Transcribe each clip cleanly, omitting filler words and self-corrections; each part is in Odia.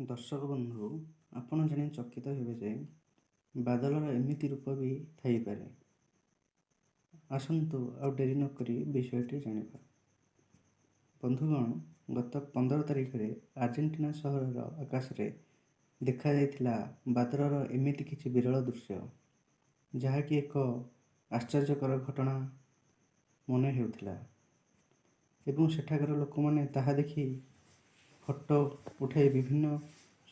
ଦର୍ଶକ ବନ୍ଧୁ, ଆପଣ ଜାଣି ଚକିତ ହେବେ ଯେ ବାଦଲର ଏମିତି ରୂପ ବି ଥାଇପାରେ। ଆସନ୍ତୁ ଆଉ ଡେରି ନକରି ବିଷୟଟି ଜାଣିବା। ବନ୍ଧୁଗଣ, ଗତ 15 ତାରିଖରେ ଆର୍ଜେଣ୍ଟିନା ସହରର ଆକାଶରେ ଦେଖାଯାଇଥିଲା ବାଦଲର ଏମିତି କିଛି ବିରଳ ଦୃଶ୍ୟ, ଯାହାକି ଏକ ଆଶ୍ଚର୍ଯ୍ୟକର ଘଟଣା ମନେ ହେଉଥିଲା ଏବଂ ସେଠାକାର ଲୋକମାନେ ତାହା ଦେଖି ଫଟୋ ଉଠାଇ ବିଭିନ୍ନ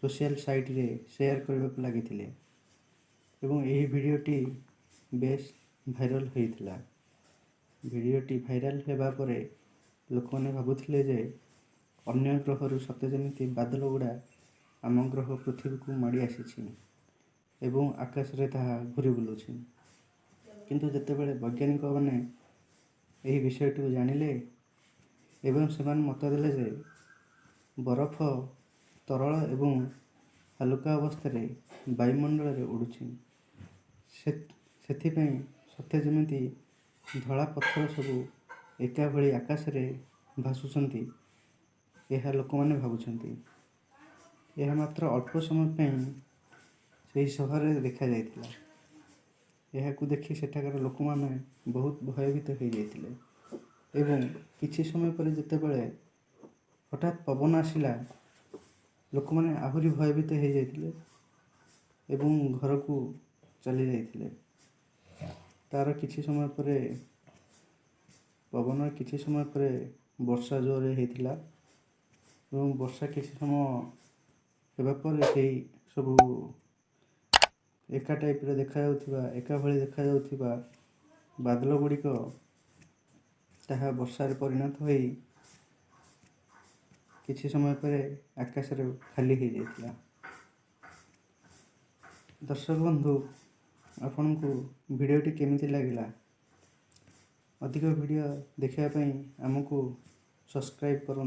ସୋସିଆଲ ସାଇଟରେ ସେୟାର କରିବାକୁ ଲାଗିଥିଲେ ଏବଂ ଏହି ଭିଡ଼ିଓଟି ବେଶ୍ ଭାଇରାଲ ହୋଇଥିଲା। ଭିଡ଼ିଓଟି ଭାଇରାଲ ହେବା ପରେ ଲୋକମାନେ ଭାବୁଥିଲେ ଯେ ଅନ୍ୟ ଗ୍ରହରୁ ସତେ ଯେମିତି ବାଦଲ ଗୁଡ଼ା ଆମ ଗ୍ରହ ପୃଥିବୀକୁ ମାଡ଼ି ଆସିଛି ଏବଂ ଆକାଶରେ ତାହା ଘୁରି ବୁଲୁଛି। କିନ୍ତୁ ଯେତେବେଳେ ବୈଜ୍ଞାନିକମାନେ ଏହି ବିଷୟଟିକୁ ଜାଣିଲେ ଏବଂ ସେମାନେ ମତ ଦେଲେ ଯେ ବରଫ ତରଳ ଏବଂ ହାଲୁକା ଅବସ୍ଥାରେ ବାୟୁମଣ୍ଡଳରେ ଉଡ଼ୁଛି, ସେଥିପାଇଁ ସତେ ଯେମିତି ଧଳା ପଥର ସବୁ ଏକା ଭଳି ଆକାଶରେ ଭାସୁଛନ୍ତି, ଏହା ଲୋକମାନେ ଭାବୁଛନ୍ତି। ଏହା ମାତ୍ର ଅଳ୍ପ ସମୟ ପାଇଁ ସେହି ସହରରେ ଦେଖାଯାଇଥିଲା। ଏହାକୁ ଦେଖି ସେଠାକାର ଲୋକମାନେ ବହୁତ ଭୟଭୀତ ହୋଇଯାଇଥିଲେ ଏବଂ କିଛି ସମୟ ପରେ ଯେତେବେଳେ ହଠାତ୍ ପବନ ଆସିଲା, ଲୋକମାନେ ଆହୁରି ଭୟଭୀତ ହୋଇଯାଇଥିଲେ ଏବଂ ଘରକୁ ଚାଲି ଯାଇଥିଲେ। ତାର କିଛି ସମୟ ପରେ ପବନର କିଛି ସମୟ ପରେ ବର୍ଷା ଜୋରରେ ହେଇଥିଲା ଏବଂ ବର୍ଷା କିଛି ସମୟ ହେବା ପରେ ସେହି ସବୁ ଏକା ଟାଇପ୍ର ଏକା ଭଳି ଦେଖାଯାଉଥିବା ବାଦଲ ଗୁଡ଼ିକ ତାହା ବର୍ଷାରେ ପରିଣତ ହୋଇ କିଛି ସମୟ ପରେ ଆକାଶରେ ଖାଲି ହୋଇଯାଇଥିଲା। ଦର୍ଶକ ବନ୍ଧୁ, ଆପଣଙ୍କୁ ଭିଡ଼ିଓଟି କେମିତି ଲାଗିଲା? ଅଧିକ ଭିଡ଼ିଓ ଦେଖିବା ପାଇଁ ଆମକୁ ସବସ୍କ୍ରାଇବ୍ କରନ୍ତୁ।